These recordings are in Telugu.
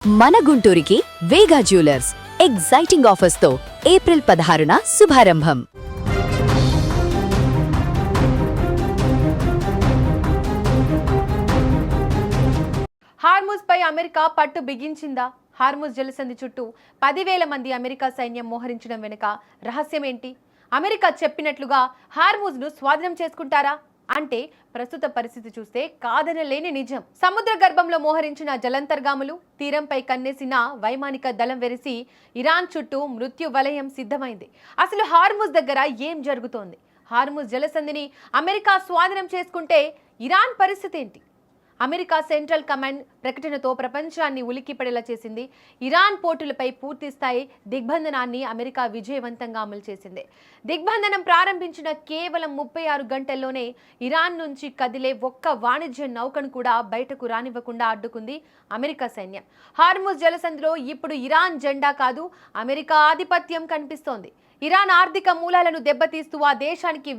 మన గుంటూరుకి వేగా జ్యువెలర్స్ ఎగ్జైటింగ్ ఆఫర్స్ తో ఏప్రిల్ 16న శుభారంభం. హార్ముజ్ పై అమెరికా పట్టు బిగించిందా? హార్ముజ్ జలసంధి చుట్టూ 10,000 మంది అమెరికా సైన్యం మోహరించడం వెనుక రహస్యం ఏంటి? అమెరికా చెప్పినట్లుగా హార్ముజ్ ను స్వాధీనం చేసుకుంటారా అంటే ప్రస్తుత పరిస్థితి చూస్తే కాదనలేని నిజం. సముద్ర గర్భంలో మోహరించిన జలంతర్గాములు, తీరంపై కన్నేసిన వైమానిక దళం వెరిసి ఇరాన్ చుట్టూ మృత్యు వలయం సిద్ధమైంది. అసలు హార్ముజ్ దగ్గర ఏం జరుగుతోంది? హార్ముజ్ జలసంధిని అమెరికా స్వాధీనం చేసుకుంటే ఇరాన్ పరిస్థితి ఏంటి? అమెరికా సెంట్రల్ కమాండ్ ప్రకటనతో ప్రపంచాన్ని ఉలిక్కిపడేలా చేసింది. ఇరాన్ పోర్టులపై పూర్తిస్థాయి దిగ్బంధనాన్ని అమెరికా విజయవంతంగా అమలు చేసింది. దిగ్బంధనం ప్రారంభించిన కేవలం 36 గంటల్లోనే ఇరాన్ నుంచి కదిలే ఒక్క వాణిజ్య నౌకను కూడా బయటకు రానివ్వకుండా అడ్డుకుంది అమెరికా సైన్యం. హార్ముజ్ జలసంధిలో ఇప్పుడు ఇరాన్ జెండా కాదు, అమెరికా ఆధిపత్యం కనిపిస్తోంది. ఇరాన్ ఆర్థిక మూలాలను దెబ్బతీస్తూ ఆ దేశానికి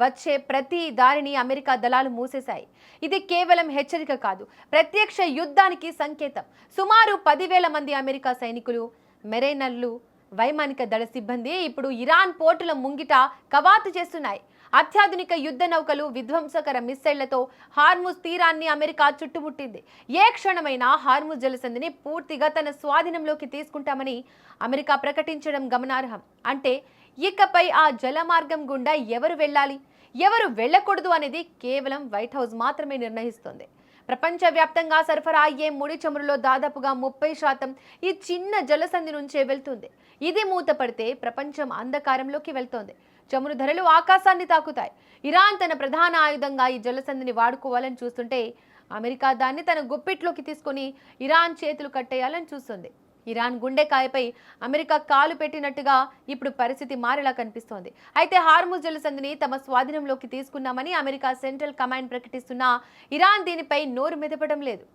వచ్చే ప్రతి దారిని అమెరికా దళాలు మూసేశాయి. ఇది కేవలం హెచ్చరిక కాదు, ప్రత్యక్ష యుద్ధానికి సంకేతం. సుమారు 10,000 మంది అమెరికా సైనికులు, మెరైనర్లు, వైమానిక దళ సిబ్బంది ఇప్పుడు ఇరాన్ పోర్టుల ముంగిట కవాతు చేస్తున్నాయి. అత్యాధునిక యుద్ధ నౌకలు, విధ్వంసకర మిస్సైళ్లతో హార్ముజ్ తీరాన్ని అమెరికా చుట్టుముట్టింది. ఏ క్షణమైనా హార్ముజ్ జలసంధిని పూర్తిగా తన స్వాధీనంలోకి తీసుకుంటామని అమెరికా ప్రకటించడం గమనార్హం. అంటే ఇకపై ఆ జలమార్గం గుండా ఎవరు వెళ్ళాలి, ఎవరు వెళ్ళకూడదు అనేది కేవలం వైట్ హౌస్ మాత్రమే నిర్ణయిస్తుంది. ప్రపంచవ్యాప్తంగా సరఫరా అయ్యే ముడి చమురులో దాదాపుగా 30% ఈ చిన్న జలసంధి నుంచే వెళ్తుంది. ఇది మూతపడితే ప్రపంచం అంధకారంలోకి వెళ్తోంది. చమురు ధరలు ఆకాశాన్ని తాకుతాయి. ఇరాన్ తన ప్రధాన ఆయుధంగా ఈ జలసంధిని వాడుకోవాలని చూస్తుంటే అమెరికా దాన్ని తన గుప్పిట్లోకి తీసుకొని ఇరాన్ చేతులు కట్టేయాలని చూస్తుంది. ఇరాన్ గుండెకాయపై అమెరికా కాలు పెట్టినట్టుగా ఇప్పుడు పరిస్థితి మారేలా కనిపిస్తోంది. అయితే హార్ముజ్ జలసంధిని తమ స్వాధీనంలోకి తీసుకున్నామని అమెరికా సెంట్రల్ కమాండ్ ప్రకటిస్తున్నా ఇరాన్ దీనిపై నోరు మెదపడం లేదు.